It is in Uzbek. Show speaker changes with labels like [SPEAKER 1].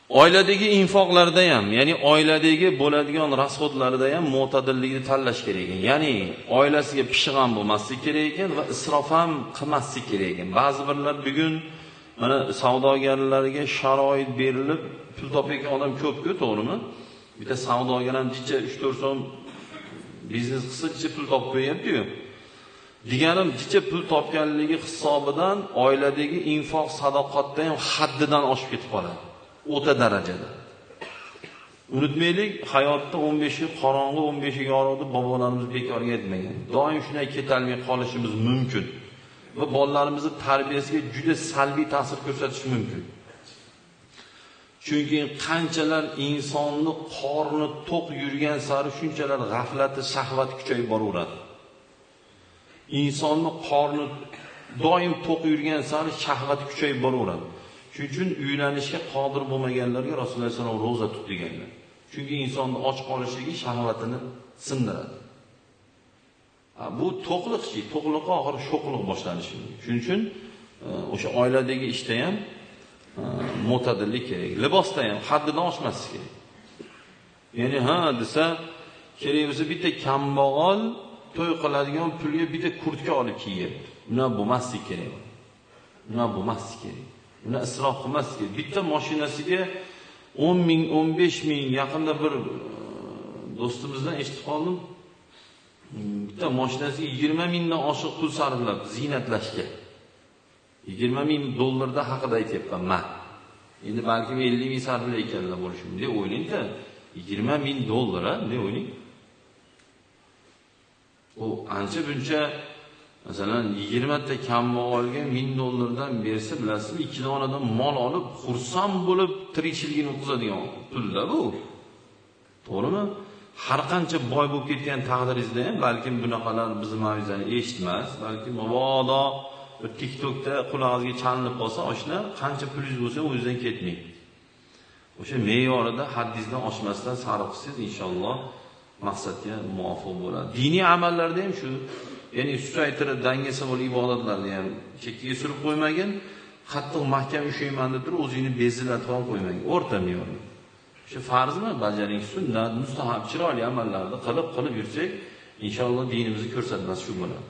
[SPEAKER 1] Oiladagi infoqlarda ham, ya'ni oiladagi bo'ladigan rasxodlarda ham mo'tadillikni tanlash kerak ekan. Ya'ni oilasiga pishiq ham bo'lmaslik kerak ekan va isrof ham qilmaslik kerak ekan. Ba'zi birlar bugun mana savdogarlarga sharoit berilib, pul topayotgan odam ko'p-ku, to'g'rimi? Bitta savdogar ham jicha 3-4 so'm biznes qilsa, jicha pul topib qo'yapti-ku. Deganim, jicha pul topganligi hisobidan oiladagi infoq sadoqatda ham haddidan oshib ketib qoladi. O'ta darajada. Unutmaylik, hayotda 15 yil qorong'i, 15 yil yorug'da bobolarimiz bekorga aytmagan. Doim shunday ketolmay qolishimiz mumkin va bolalarimizning tarbiyasiga juda salbiy ta'sir ko'rsatishi mumkin. Chunki qanchalar insonni qorni to'q yurgan sari shunchalar g'aflati, shahvati kuchayib boraveradi. Insonni qorni doim to'q yurgan sari shahvati kuchayib boraveradi. Shuning uchun uylanishga qodir bo'lmaganlarga Rasululloh sollallohu alayhi vasallam roza tut deganlar. Chunki insonni och qolishligi shahvatini sindiradi. Bu to'qliqchi, to'qliqqa oxiri sho'qliq boshlanishi mumkin. Shuning uchun o'sha oiladagi ishda ham mo'tadillik kerak. Libosda ham haddidan oshmaslik kerak. Ya'ni desa, kerak bo'lsa bitta kambag'al to'y qiladigan pulga bitta kurtka olib kiyadi. Buni bo'lmaslik kerak. Buni bo'lmaslik kerak. Buni isrof qilmaslik kerak. Bitta mashinasiga 10 ming, 15 ming yaqinda bir do'stimizdan eshitib qoldim. Bitta mashinasiga 20 mingdan oshiq pul sarflab ziynatlashga. 20 ming dollarda haqida aytyapman men. Endi balki 50 ming sarflayotganlar bo'lishi mumkin deb o'ylayman-da. 20 ming dollar, deb o'ylang. U ancha buncha, masalan 20 ta kambag'alga 1000 dollardan bersa, bilasizmi, 2 donadan mol olib, xursand bo'lib tirikchiligini o'tkazadigan pulda bu. To'g'rimi? Har qancha boy bo'lib ketgan taqdiringizda ham balki bunaqalar bizning mavzuni eshitmas, balki mabodo TikTokda qulog'ingizga chalinib qolsa, oshna qancha pulingiz bo'lsa o'zingizdan ketmaydi. O'sha me'yorida haddingizdan oshmasdan sarf qilsangiz, inshaalloh maqsadga muvofiq bo'ladi. Diniy amallarda ham shu, ya'ni susaytirib dangasa bo'lgan ibodatlarni ham chekkaga surib qo'ymagin, qattiq mahkam ushlayman deb turib o'zingni bezilatib ham qo'ymagin. O'rta me'yorda. Shu farzmi, bajaring, sunnat, mustahab, chiroyli amallarni qilib yursak, inshaalloh dinimizni ko'rsatmasi shu bo'ladi.